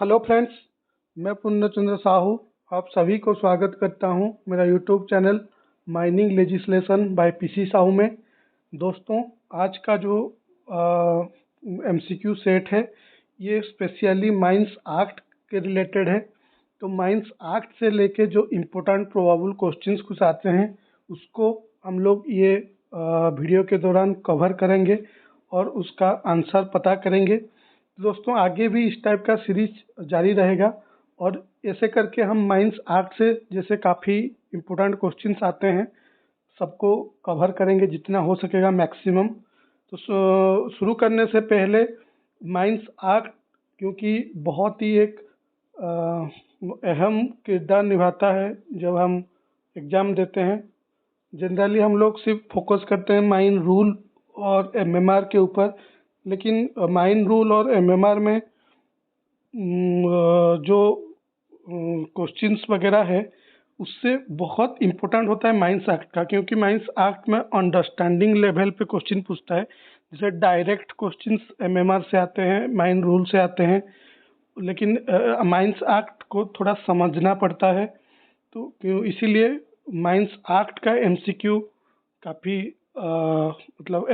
Hello friends, मैं पूर्णचंद्र साहू आप सभी को स्वागत करता हूं मेरा YouTube channel mining legislation by PC Sahu में। दोस्तों, आज का जो एमसीक्यू सेट है ये स्पेशली माइंस एक्ट के रिलेटेड है। तो माइंस एक्ट से लेके जो इम्पोर्टेंट प्रोबेबल क्वेश्चंस कुछ आते हैं उसको हम लोग ये वीडियो के दौरान कवर करेंगे और उसका आंसर पता करेंगे। दोस्तों, आगे भी इस टाइप का सीरीज जारी रहेगा और ऐसे करके हम माइंस एक्ट से जैसे काफ़ी इम्पोर्टेंट क्वेश्चंस आते हैं सबको कवर करेंगे जितना हो सकेगा मैक्सिमम। तो शुरू करने से पहले माइंस एक्ट क्योंकि बहुत ही एक अहम किरदार निभाता है जब हम एग्ज़ाम देते हैं। जनरली हम लोग सिर्फ फोकस करते हैं माइन रूल और एमएमआर के ऊपर, लेकिन माइन रूल और एमएमआर में जो क्वेश्चंस वगैरह है उससे बहुत इम्पोर्टेंट होता है माइंस एक्ट का, क्योंकि माइंस एक्ट में अंडरस्टैंडिंग लेवल पे क्वेश्चन पूछता है। जैसे डायरेक्ट क्वेश्चंस एमएमआर से आते हैं, माइन रूल से आते हैं, लेकिन माइंस एक्ट को थोड़ा समझना पड़ता है। तो इसीलिए माइंस एक्ट का एमसीक्यू काफ़ी मतलब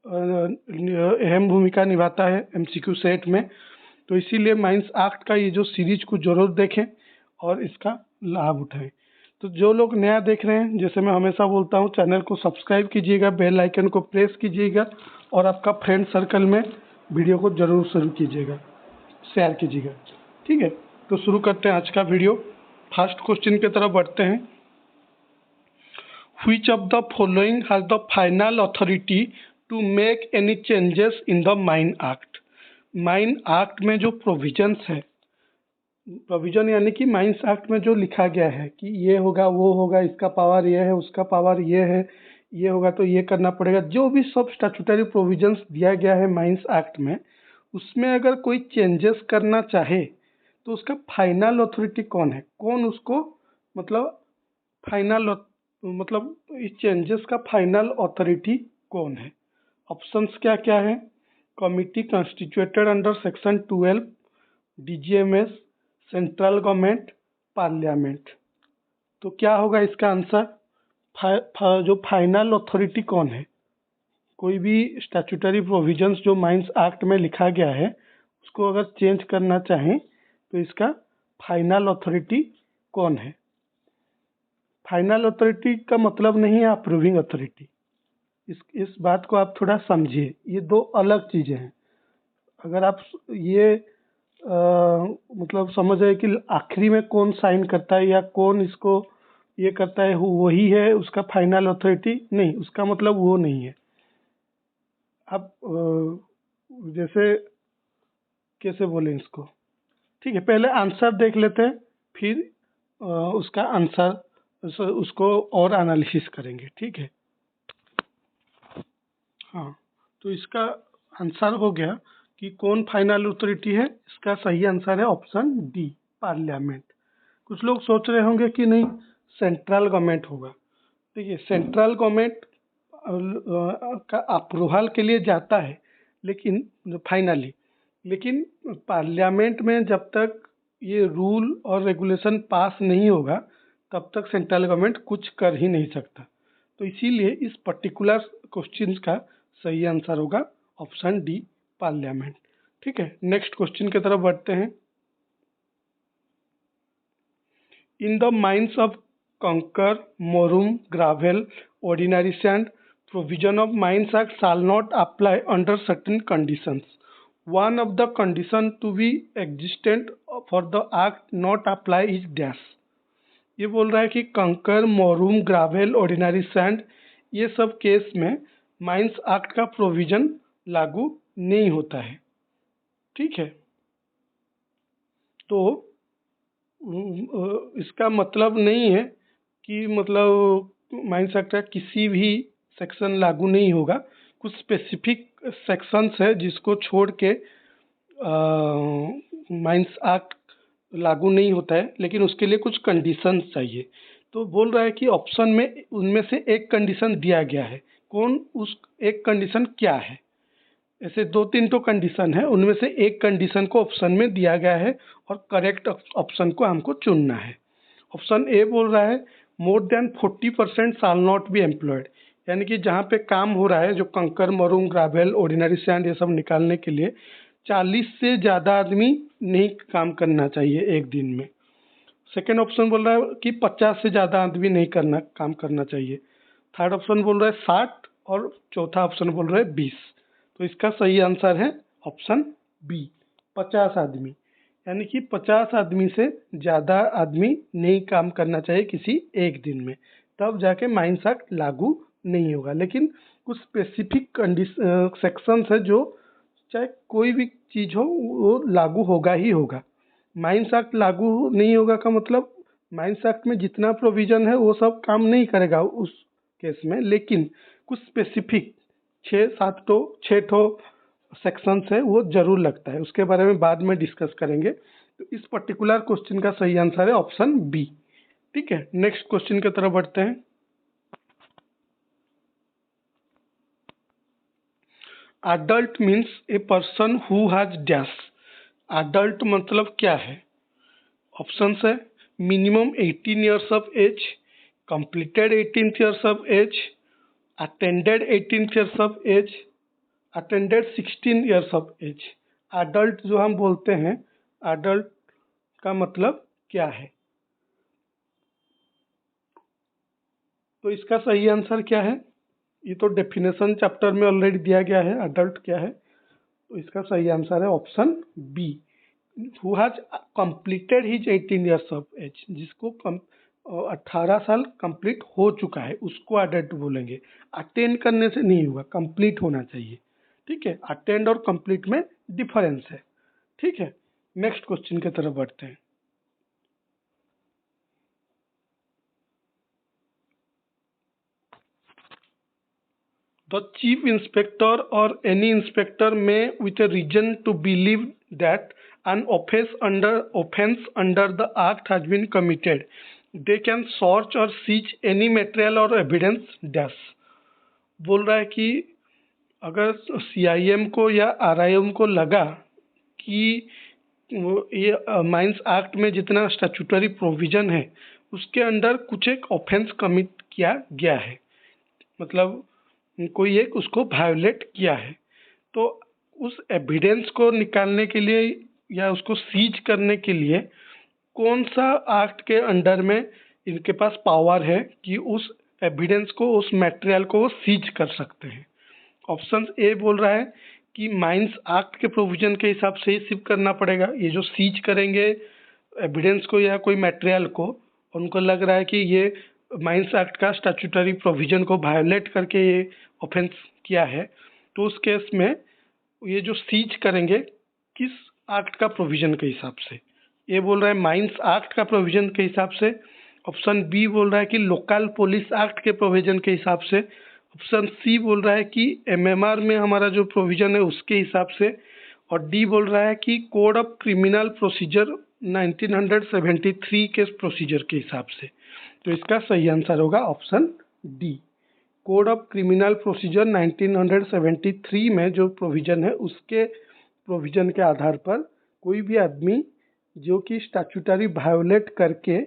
अहम भूमिका निभाता है एमसीक्यू सेट में। तो इसीलिए माइंस एक्ट का ये जो सीरीज को जरूर देखें और इसका लाभ उठाएं। तो जो लोग नया देख रहे हैं, जैसे मैं हमेशा बोलता हूँ, चैनल को सब्सक्राइब कीजिएगा, बेल आइकन को प्रेस कीजिएगा और आपका फ्रेंड सर्कल में वीडियो को जरूर शुरू कीजिएगा, शेयर कीजिएगा। ठीक है, तो शुरू करते हैं आज का वीडियो। फर्स्ट क्वेश्चन की तरफ बढ़ते हैं। Which of the following has the final authority to make any changes in the Mine Act? Mine act में जो प्रोविजंस है, प्रोविजन यानी कि माइंस एक्ट में जो लिखा गया है कि ये होगा वो होगा, इसका पावर ये है, उसका पावर ये है, ये होगा तो ये करना पड़ेगा, जो भी सब स्टैट्यूटरी प्रोविजंस दिया गया है माइंस एक्ट में, उसमें अगर कोई चेंजेस करना चाहे तो उसका फाइनल अथॉरिटी कौन है, कौन उसको मतलब फाइनल मतलब इस चेंजेस का फाइनल अथॉरिटी कौन है। ऑप्शंस क्या क्या है? Committee constituted under section 12, DGMS, central government, parliament. तो क्या होगा इसका आंसर? जो फाइनल अथॉरिटी कौन है, कोई भी स्टैट्यूटरी प्रोविजंस जो माइंस एक्ट में लिखा गया है उसको अगर चेंज करना चाहें तो इसका फाइनल अथॉरिटी कौन है। फाइनल अथॉरिटी का मतलब नहीं है अप्रूविंग अथॉरिटी। इस बात को आप थोड़ा समझिए, ये दो अलग चीज़ें हैं। अगर आप ये मतलब समझ रहे कि आखिरी में कौन साइन करता है या कौन इसको ये करता है वही है उसका फाइनल अथॉरिटी, नहीं, उसका मतलब वो नहीं है। अब जैसे कैसे बोलें इसको, ठीक है, पहले आंसर देख लेते हैं, फिर उसका आंसर उसको और एनालिसिस करेंगे। ठीक है, हाँ, तो इसका आंसर हो गया कि कौन फाइनल अथॉरिटी है। इसका सही आंसर है ऑप्शन डी, पार्लियामेंट। कुछ लोग सोच रहे होंगे कि नहीं सेंट्रल गवर्नमेंट होगा। देखिए, सेंट्रल गवर्नमेंट का अप्रूवल के लिए जाता है लेकिन फाइनली, लेकिन पार्लियामेंट में जब तक ये रूल और रेगुलेशन पास नहीं होगा तब तक सेंट्रल गवर्नमेंट कुछ कर ही नहीं सकता। तो इसीलिए इस पर्टिकुलर क्वेश्चन का सही आंसर होगा ऑप्शन डी, पार्लियामेंट। ठीक है, नेक्स्ट क्वेश्चन की तरफ बढ़ते हैं। इन द माइंस ऑफ कंकर, मोरूम, gravel, ordinary sand, provision of Mines Act shall not apply under certain conditions. One of the condition to be existent for the act not apply is dash। ये बोल रहा है कि कंकर, मोरूम, gravel, ordinary sand, ये सब केस में माइंस एक्ट का प्रोविजन लागू नहीं होता है। ठीक है, तो इसका मतलब नहीं है कि मतलब माइंस एक्ट का किसी भी सेक्शन लागू नहीं होगा। कुछ स्पेसिफिक सेक्शंस है जिसको छोड़ के माइंस एक्ट लागू नहीं होता है, लेकिन उसके लिए कुछ कंडीशंस चाहिए। तो बोल रहा है कि ऑप्शन में उनमें से एक कंडीशन दिया गया है, कौन उस एक कंडीशन क्या है? ऐसे 2-3 तो कंडीशन है, उनमें से एक कंडीशन को ऑप्शन में दिया गया है और करेक्ट ऑप्शन को हमको चुनना है। ऑप्शन ए बोल रहा है more than 40% shall not be employed, यानी कि जहाँ पे काम हो रहा है, जो कंकर, मरूम, ग्रावेल, ऑर्डिनरी सैंड ये सब निकालने के लिए 40 से ज़्यादा आदमी नहीं काम करना चाहिए एक दिन में। सेकेंड ऑप्शन बोल रहा है कि 50 से ज़्यादा आदमी नहीं काम करना चाहिए। थर्ड ऑप्शन बोल रहा है 60 और चौथा ऑप्शन बोल रहा है 20। तो इसका सही आंसर है ऑप्शन बी, 50 आदमी, यानी कि 50 आदमी से ज़्यादा आदमी नहीं काम करना चाहिए किसी एक दिन में, तब जाके माइंस एक्ट लागू नहीं होगा। लेकिन कुछ स्पेसिफिक सेक्शंस है जो चाहे कोई भी चीज़ हो वो लागू होगा ही होगा। माइंस एक्ट लागू नहीं होगा का मतलब माइंस एक्ट में जितना प्रोविज़न है वो सब काम नहीं करेगा उस केस में, लेकिन कुछ स्पेसिफिक 6 सेक्शंस है वो जरूर लगता है, उसके बारे में बाद में डिस्कस करेंगे। तो इस पर्टिकुलर क्वेश्चन का सही आंसर है ऑप्शन बी। ठीक है, नेक्स्ट क्वेश्चन की तरफ बढ़ते हैं। Adult means a person who has dash. Adult मतलब क्या है? ऑप्शन है minimum 18 years of age, completed 18th years of age, attended 18th years of age, attended 16 years of age. Adult जो हम बोलते हैं, अडल्ट का मतलब क्या है? तो इसका सही आंसर क्या है? ये तो डेफिनेशन चैप्टर में ऑलरेडी दिया गया है अडल्ट क्या है। तो इसका सही आंसर है option B, who has completed his 18 years of age, जिसको 18 साल कंप्लीट हो चुका है उसको अडल्ट बोलेंगे। अटेंड करने से नहीं होगा, कंप्लीट होना चाहिए। ठीक है, अटेंड और कंप्लीट में डिफरेंस है। ठीक है, नेक्स्ट क्वेश्चन की तरफ बढ़ते हैं। The chief inspector or any inspector may, with a reason to believe that an offense under the act has been committed, they can search or seize any material or evidence dash। बोल रहा है कि अगर CIM को या RIM को लगा कि ये माइंस एक्ट में जितना स्टैट्यूटरी प्रोविजन है उसके अंडर कुछ एक ऑफेंस कमिट किया गया है, मतलब कोई एक उसको वायोलेट किया है, तो उस एविडेंस को निकालने के लिए या उसको सीज करने के लिए कौन सा एक्ट के अंडर में इनके पास पावर है कि उस एविडेंस को, उस मटेरियल को वो सीज कर सकते हैं। ऑप्शन ए बोल रहा है कि माइंस एक्ट के प्रोविजन के हिसाब से ही सीज करना पड़ेगा। ये जो सीज करेंगे एविडेंस को या कोई मटेरियल को, उनको लग रहा है कि ये माइंस एक्ट का स्टैट्यूटरी प्रोविजन को वायोलेट करके ये ऑफेंस किया है, तो उस केस में ये जो सीज करेंगे किस एक्ट का प्रोविजन के हिसाब से? ये बोल रहा है माइंस एक्ट का प्रोविजन के हिसाब से। ऑप्शन बी बोल रहा है कि लोकल पुलिस एक्ट के प्रोविजन के हिसाब से। ऑप्शन सी बोल रहा है कि MMR में हमारा जो प्रोविजन है उसके हिसाब से। और डी बोल रहा है कि कोड ऑफ क्रिमिनल प्रोसीजर 1973 के प्रोसीजर के हिसाब से। तो इसका सही आंसर होगा option D, code of criminal procedure 1973 में जो प्रोविजन है उसके प्रोविजन के आधार पर कोई भी आदमी जो कि स्टैट्यूटरी वायोलेट करके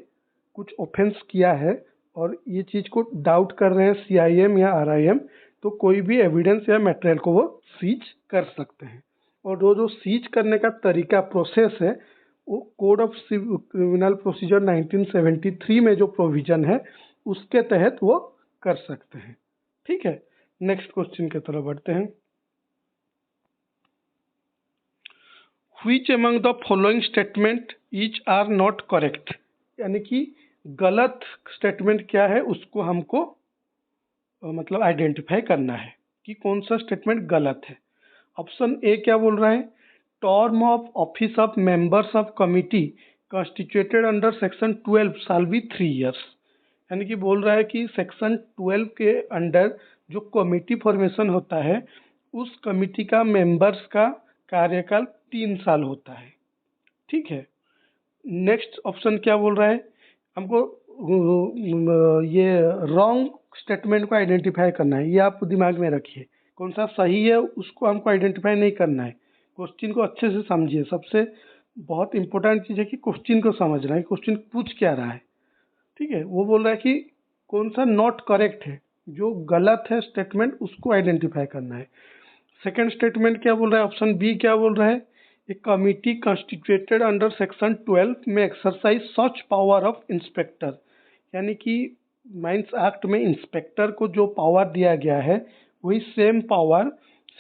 कुछ ऑफेंस किया है और ये चीज़ को डाउट कर रहे हैं CIM या RIM, तो कोई भी एविडेंस या मटेरियल को वो सीज कर सकते हैं। और वो जो सीज करने का तरीका, प्रोसेस है, वो कोड ऑफ क्रिमिनल प्रोसीजर 1973 में जो प्रोविजन है उसके तहत वो कर सकते हैं। ठीक है, नेक्स्ट क्वेश्चन की तरफ बढ़ते हैं। Which among the following statement each are not correct, यानी कि गलत स्टेटमेंट क्या है उसको हमको मतलब आइडेंटिफाई करना है कि कौन सा स्टेटमेंट गलत है। ऑप्शन ए क्या बोल रहा है, term of office of members of committee constituted under section 12 shall be 3 years, यानी कि बोल रहा है कि सेक्शन 12 के अंडर जो कमिटी फॉर्मेशन होता है उस कमिटी का मेंबर्स का कार्यकाल 3 साल होता है। ठीक है, नेक्स्ट ऑप्शन क्या बोल रहा है, हमको ये रॉन्ग स्टेटमेंट को आइडेंटिफाई करना है, ये आप दिमाग में रखिए कौन सा सही है उसको हमको आइडेंटिफाई नहीं करना है। क्वेश्चन को अच्छे से समझिए। सबसे बहुत इंपॉर्टेंट चीज़ है कि क्वेश्चन को समझना है, क्वेश्चन पूछ क्या रहा है। ठीक है, वो बोल रहा है कि कौन सा नॉट करेक्ट है, जो गलत है स्टेटमेंट उसको आइडेंटिफाई करना है। सेकंड स्टेटमेंट क्या बोल रहा है, ऑप्शन बी क्या बोल रहा है, ए कमिटी कंस्टिट्यूटेड अंडर सेक्शन 12 में exercise such power of inspector, यानी कि माइंस एक्ट में इंस्पेक्टर को जो पावर दिया गया है वही सेम पावर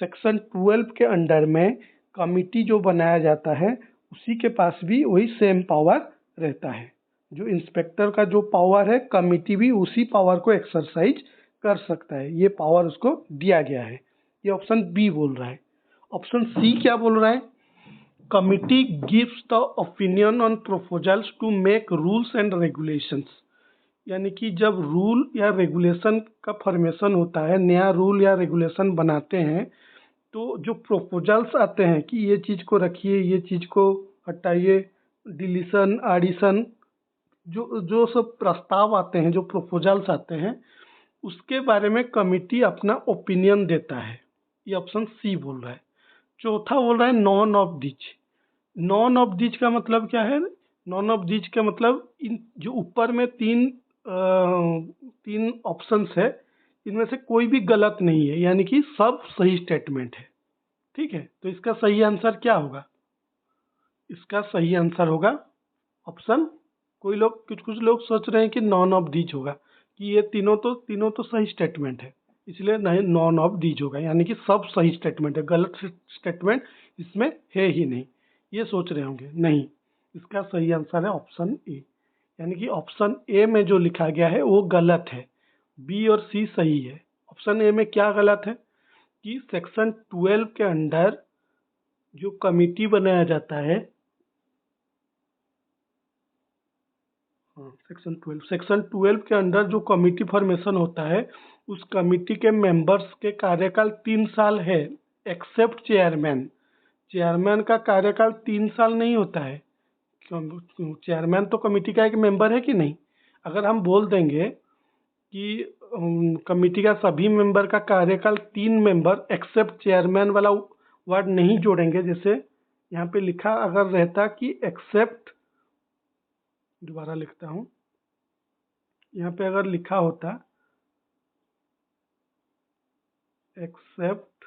सेक्शन 12 के अंडर में कमिटी जो बनाया जाता है उसी के पास भी वही सेम पावर रहता है। जो इंस्पेक्टर का जो पावर है कमिटी भी उसी पावर को एक्सरसाइज कर सकता है, ये पावर उसको दिया गया है। ये ऑप्शन बी बोल रहा है। ऑप्शन सी क्या बोल रहा है, committee gives the opinion on proposals to make rules and regulations, यानी कि जब रूल या रेगुलेशन का फॉर्मेशन होता है, नया रूल या रेगुलेशन बनाते हैं, तो जो प्रोपोजल्स आते हैं कि ये चीज़ को रखिए, ये चीज़ को हटाइए, डिलीशन एडिशन, जो जो सब प्रस्ताव आते हैं, जो प्रोपोजल्स आते हैं, उसके बारे में कमिटी अपना ओपिनियन देता है। ये ऑप्शन सी बोल रहा है। चौथा बोल रहा है नॉन ऑफ दिच। नॉन ऑफ दिच का मतलब क्या है, नॉन ऑफ दिच का मतलब इन जो ऊपर में तीन ऑप्शंस है, इनमें से कोई भी गलत नहीं है, यानी कि सब सही स्टेटमेंट है। ठीक है, तो इसका सही आंसर क्या होगा, इसका सही आंसर होगा ऑप्शन, कोई लोग कुछ कुछ लोग सोच रहे हैं कि नॉन ऑफ दीज होगा, कि ये तीनों तो सही स्टेटमेंट है, इसलिए नहीं नॉन ऑफ दीज होगा, यानी कि सब सही स्टेटमेंट है, गलत स्टेटमेंट इसमें है ही नहीं, ये सोच रहे होंगे। नहीं, इसका सही आंसर है ऑप्शन ए, यानी कि ऑप्शन ए में जो लिखा गया है वो गलत है, बी और सी सही है। ऑप्शन ए में क्या गलत है कि सेक्शन 12 के अंडर जो कमिटी बनाया जाता है, सेक्शन 12 के अंडर जो कमिटी फॉर्मेशन होता है, उस कमिटी के मेंबर्स के कार्यकाल 3 साल है, एक्सेप्ट चेयरमैन। चेयरमैन का कार्यकाल 3 साल नहीं होता है। चेयरमैन तो कमिटी का एक मेंबर है कि नहीं। अगर हम बोल देंगे कि कमिटी का सभी मेंबर का कार्यकाल 3 मेंबर एक्सेप्ट चेयरमैन वाला वर्ड नहीं जोड़ेंगे, जैसे यहाँ पे लिखा अगर रहता कि एक्सेप्ट, दोबारा लिखता हूँ, यहाँ पे अगर लिखा होता एक्सेप्ट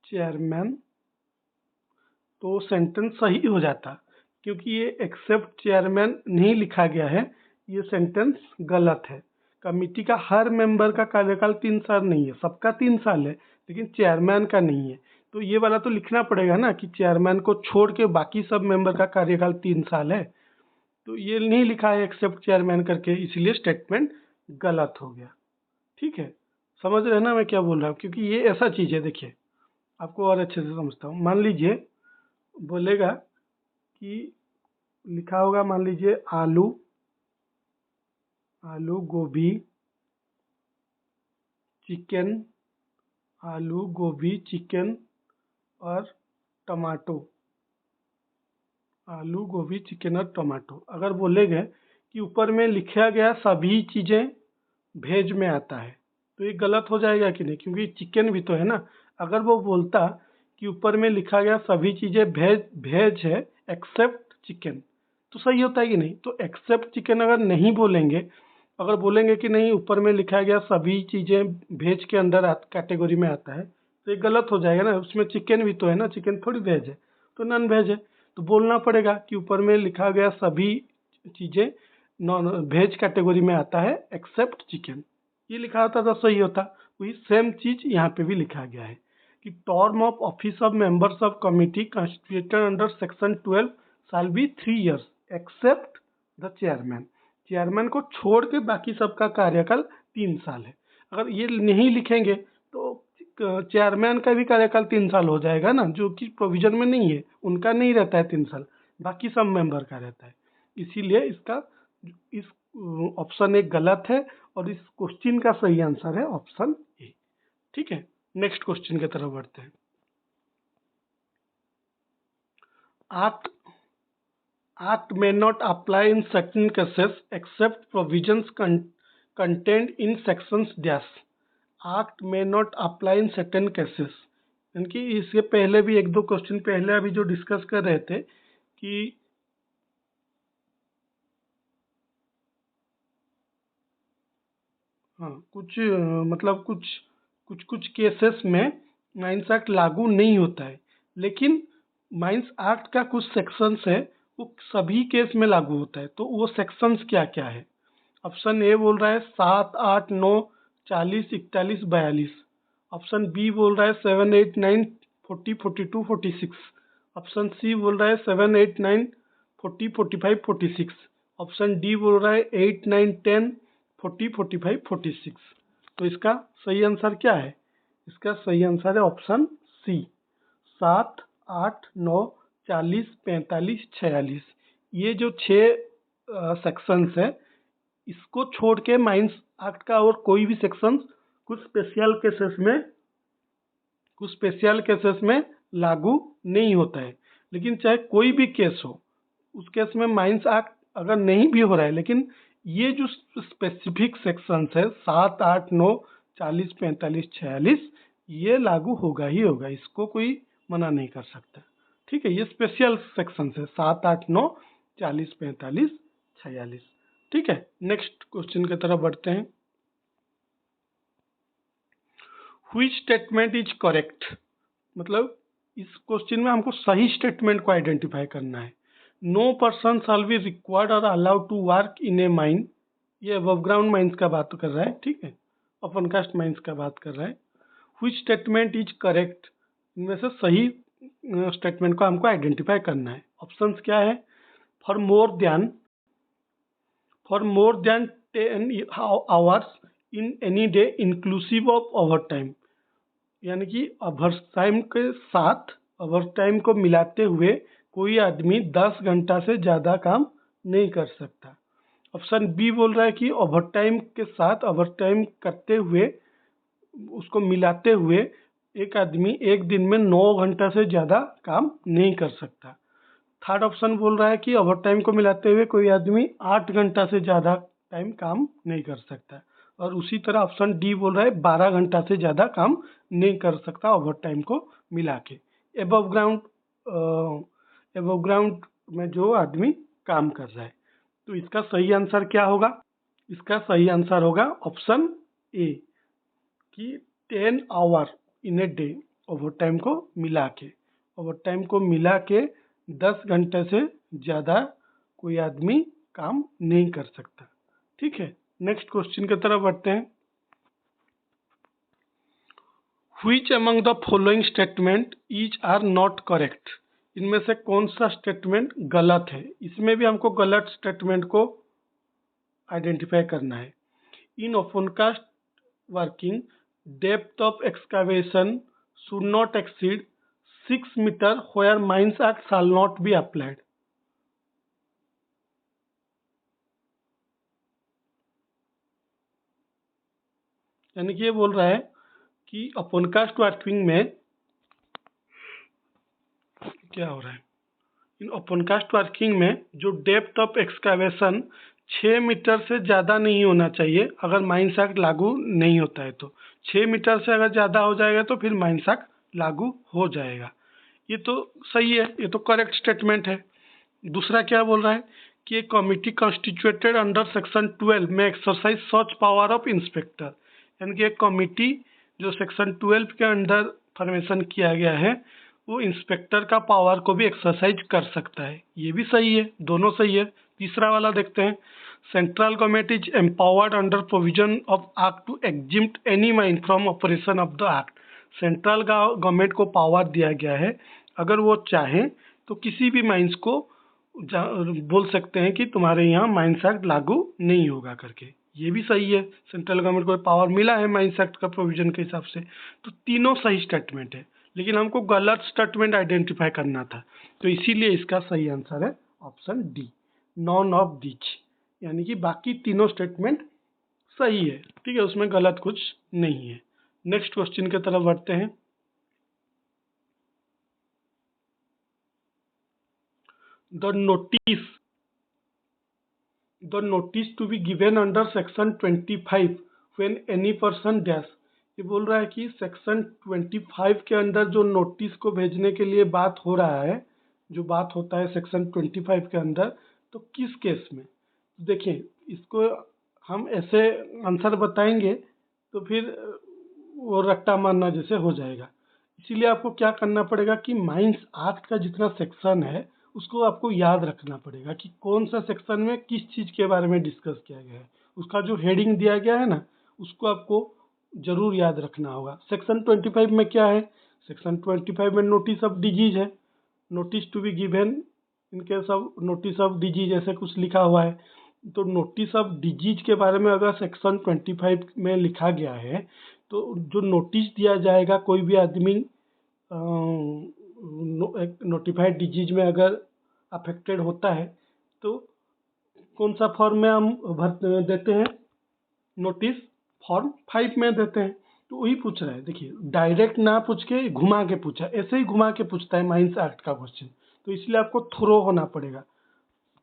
चेयरमैन तो सेंटेंस सही हो जाता, क्योंकि ये एक्सेप्ट चेयरमैन नहीं लिखा गया है, ये सेंटेंस गलत है। कमिटी का हर मेंबर का कार्यकाल 3 साल नहीं है, सबका 3 साल है, लेकिन चेयरमैन का नहीं है। तो ये वाला तो लिखना पड़ेगा ना कि चेयरमैन को छोड़ के बाकी सब मेंबर का कार्यकाल 3 साल है, तो ये नहीं लिखा है एक्सेप्ट चेयरमैन करके, इसलिए स्टेटमेंट गलत हो गया। ठीक है, समझ रहे हैं ना मैं क्या बोल रहा हूँ, क्योंकि ये ऐसा चीज़ है, देखिए आपको और अच्छे से समझता हूँ। मान लीजिए बोलेगा कि लिखा होगा, मान लीजिए आलू, आलू गोभी चिकन, आलू गोभी चिकन और टमाटो, आलू गोभी चिकन और टमाटो। अगर बोलेंगे कि ऊपर में लिखा गया सभी चीज़ें वेज में आता है, तो ये गलत हो जाएगा कि नहीं, क्योंकि चिकन भी तो है ना। अगर वो बोलता कि ऊपर में लिखा गया सभी चीज़ें वेज वेज है एक्सेप्ट चिकन, तो सही होता है कि नहीं। तो एक्सेप्ट चिकन अगर नहीं बोलेंगे, अगर बोलेंगे कि नहीं ऊपर में लिखा गया सभी चीज़ें वेज के अंदर कैटेगरी में आता है, तो ये गलत हो जाएगा ना, उसमें चिकन भी तो है ना, चिकन थोड़ी वेज है, तो नॉन वेज है। तो बोलना पड़ेगा कि ऊपर में लिखा गया सभी चीज़ें नॉन वेज कैटेगरी में आता है एक्सेप्ट चिकन, ये लिखा होता तो सही होता। वही सेम चीज़ यहाँ पे भी लिखा गया है कि term of office of members of committee constituted under section 12 shall be 3 years except the chairman. Chairman को छोड़ के बाकी सबका कार्यकाल 3 साल है। अगर ये नहीं लिखेंगे तो चेयरमैन का भी कार्यकाल 3 साल हो जाएगा ना, जो कि प्रोविजन में नहीं है, उनका नहीं रहता है 3 साल, बाकी सब मेंबर का रहता है। इसीलिए इसका इस ऑप्शन एक गलत है और इस क्वेश्चन का सही आंसर है ऑप्शन ए। ठीक है, नेक्स्ट क्वेश्चन की तरफ बढ़ते हैं। Act may not apply in certain cases except provisions contained in sections dash। Act may not apply in certain cases, यानी कि इसके पहले भी एक दो क्वेश्चन पहले अभी जो डिस्कस कर रहे थे कि हाँ मतलब कुछ केसेस में माइंस एक्ट लागू नहीं होता है, लेकिन माइंस एक्ट का कुछ सेक्शंस है वो सभी केस में लागू होता है। तो वो सेक्शंस क्या क्या है? ऑप्शन ए बोल रहा है 7, 8, 9, 40, 41, 42। ऑप्शन बी बोल रहा है 7, 8, 9, 40, 42, 46। ऑप्शन सी बोल रहा है 7, 8, 9, 40, 45, 46। ऑप्शन डी बोल रहा है 8, 9, 10, 40, 45, 46। तो इसका सही आंसर क्या है? इसका सही आंसर है ऑप्शन सी, 7, 8, 9, 40, 45, 46। ये जो 6 सेक्शंस है, इसको छोड़ के माइंस एक्ट का और कोई भी सेक्शन कुछ स्पेशल केसेस में लागू नहीं होता है। लेकिन चाहे कोई भी केस हो, उस केस में माइंस एक्ट अगर नहीं भी हो रहा है, लेकिन ये जो स्पेसिफिक सेक्शंस है 7, 8, 9, 40, 45, 46, ये लागू होगा ही होगा, इसको कोई मना नहीं कर सकता। ठीक है, ये स्पेशल सेक्शंस है 7, 8, 9, 40, 45, 46। ठीक है, नेक्स्ट क्वेश्चन की तरफ बढ़ते हैं। व्हिच स्टेटमेंट इज करेक्ट, मतलब इस क्वेश्चन में हमको सही स्टेटमेंट को आइडेंटिफाई करना है। No person shall be required और allowed to work in a mine, ये अबव ग्राउंड माइंस का बात कर रहा है। ठीक है, ओपन कास्ट माइंस का बात कर रहा है। व्हिच स्टेटमेंट इज करेक्ट, इनमें से सही स्टेटमेंट को हमको आइडेंटिफाई करना है। ऑप्शंस क्या है? For more than 10 hours in any day inclusive of over time, यानी कि ओवर टाइम के साथ ओवर टाइम को मिलाते हुए कोई आदमी 10 घंटा से ज़्यादा काम नहीं कर सकता। ऑप्शन बी बोल रहा है कि ओवर टाइम के साथ ओवर टाइम करते हुए, उसको मिलाते हुए एक आदमी एक दिन में 9 घंटा से ज़्यादा काम नहीं कर सकता। थर्ड ऑप्शन बोल रहा है कि ओवर टाइम को मिलाते हुए कोई आदमी 8 घंटा से ज़्यादा टाइम काम नहीं कर सकता। और उसी तरह ऑप्शन डी बोल रहा है 12 घंटा से ज़्यादा काम नहीं कर सकता ओवर टाइम को मिला के, एबव ग्राउंड में जो आदमी काम कर रहा है। तो इसका सही आंसर क्या होगा? इसका सही आंसर होगा ऑप्शन ए कि 10 hour in a day, over time को मिला के 10 घंटे से ज़्यादा कोई आदमी काम नहीं कर सकता। ठीक है, नेक्स्ट क्वेश्चन की तरफ बढ़ते हैं। Which among the following statement is are not correct, इनमें से कौन सा स्टेटमेंट गलत है? इसमें भी हमको गलत स्टेटमेंट को आइडेंटिफाई करना है। In open cast working, depth of excavation should not exceed 6 meter where Mines Act shall not be applied. यानी कि ये बोल रहा है कि ओपन कास्ट वर्किंग में क्या हो रहा है, इन ओपन कास्ट वर्किंग में जो डेप्थ ऑफ एक्सकावेशन 6 मीटर से ज़्यादा नहीं होना चाहिए अगर माइंस एक्ट लागू नहीं होता है। तो 6 मीटर से अगर ज़्यादा हो जाएगा तो फिर माइंस एक्ट लागू हो जाएगा। ये तो सही है, ये तो करेक्ट स्टेटमेंट है। दूसरा क्या बोल रहा है कि ए कमिटी कॉन्स्टिट्यूटेड अंडर सेक्शन 12 में exercise such power of inspector, यानी कि एक कमिटी जो सेक्शन 12 के अंडर फॉर्मेशन किया गया है वो इंस्पेक्टर का पावर को भी एक्सरसाइज कर सकता है। ये भी सही है, दोनों सही है। तीसरा वाला देखते हैं। Central government is empowered under provision of act to exempt any mine from operation of the act, central government को पावर दिया गया है, अगर वो चाहें तो किसी भी माइंस को बोल सकते हैं कि तुम्हारे यहाँ माइंस एक्ट लागू नहीं होगा करके। ये भी सही है, सेंट्रल गवर्नमेंट को पावर मिला है माइंस एक्ट का प्रोविजन के हिसाब से। तो तीनों सही स्टेटमेंट है, लेकिन हमको गलत स्टेटमेंट आइडेंटिफाई करना था, तो इसीलिए इसका सही आंसर है option D, none of these, यानी कि बाकी तीनों स्टेटमेंट सही है। ठीक है, उसमें गलत कुछ नहीं है। नेक्स्ट क्वेश्चन की तरफ बढ़ते हैं। The notice to be given under section 25 when any person dash, ये बोल रहा है कि सेक्शन 25 के अंदर जो नोटिस को भेजने के लिए बात हो रहा है, जो बात होता है सेक्शन 25 के अंदर, तो किस केस में। देखिए, इसको हम ऐसे आंसर बताएंगे तो फिर वो रट्टा मारना जैसे हो जाएगा। इसीलिए आपको क्या करना पड़ेगा कि माइंस एक्ट का जितना सेक्शन है उसको आपको याद रखना पड़ेगा कि कौन सा सेक्शन में किस चीज़ के बारे में डिस्कस किया गया है। उसका जो हेडिंग दिया गया है ना, उसको आपको जरूर याद रखना होगा। सेक्शन 25 में क्या है, सेक्शन 25 में नोटिस ऑफ डिजीज है, notice to be given in case of notice of disease ऐसे कुछ लिखा हुआ है। तो नोटिस ऑफ डिजीज के बारे में अगर सेक्शन 25 में लिखा गया है तो जो नोटिस दिया जाएगा, कोई भी आदमी नोटिफाइड डिजीज में अगर अफेक्टेड होता है तो कौन सा फॉर्म में हम भर देते हैं, नोटिस फॉर्म 5 में देते हैं। तो वही पूछ रहा है। देखिए, डायरेक्ट ना पूछ के घुमा के पूछा, ऐसे ही घुमा के पूछता है माइंस एक्ट का क्वेश्चन। तो इसलिए आपको थोरो होना पड़ेगा।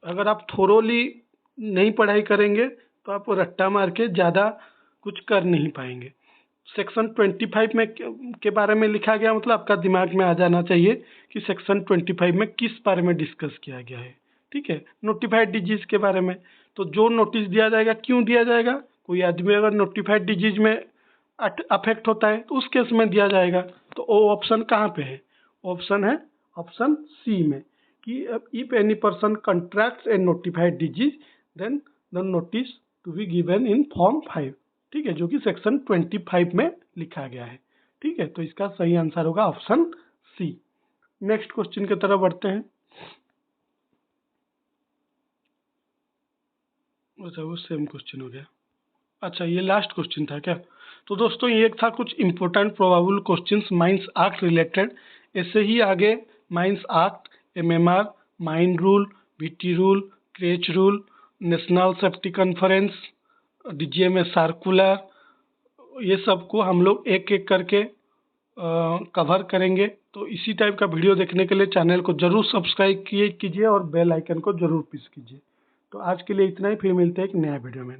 अगर आप थोरोली नहीं पढ़ाई करेंगे तो आप रट्टा मार के ज़्यादा कुछ कर नहीं पाएंगे। सेक्शन 25 में के बारे में लिखा गया, मतलब आपका दिमाग में आ जाना चाहिए कि सेक्शन 25 में किस बारे में डिस्कस किया गया है। ठीक है, नोटिफाइड डिजीज के बारे में। तो जो नोटिस दिया जाएगा, क्यों दिया जाएगा, कोई आदमी अगर नोटिफाइड डिजीज में अफेक्ट होता है तो उस केस में दिया जाएगा। तो वो ऑप्शन कहाँ पे है, ऑप्शन है ऑप्शन सी में कि if any person contracts a notified disease then the notice to be given in form 5। ठीक है, जो कि सेक्शन 25 में लिखा गया है। ठीक है, तो इसका सही आंसर होगा ऑप्शन सी। नेक्स्ट क्वेश्चन की तरफ बढ़ते हैं। अच्छा, वो सेम क्वेश्चन हो गया। अच्छा, ये लास्ट क्वेश्चन था क्या। तो दोस्तों, ये था कुछ important probable questions mines act related. ऐसे ही आगे mines act, MMR, mine rule, VT rule, creche rule, national safety conference, DGMA circular, ये सब को हम लोग एक एक करके कवर करेंगे। तो इसी टाइप का वीडियो देखने के लिए चैनल को जरूर सब्सक्राइब कीजिए और बेल आइकन को जरूर प्रेस कीजिए। तो आज के लिए इतना ही, फिर मिलते हैं एक नया वीडियो में।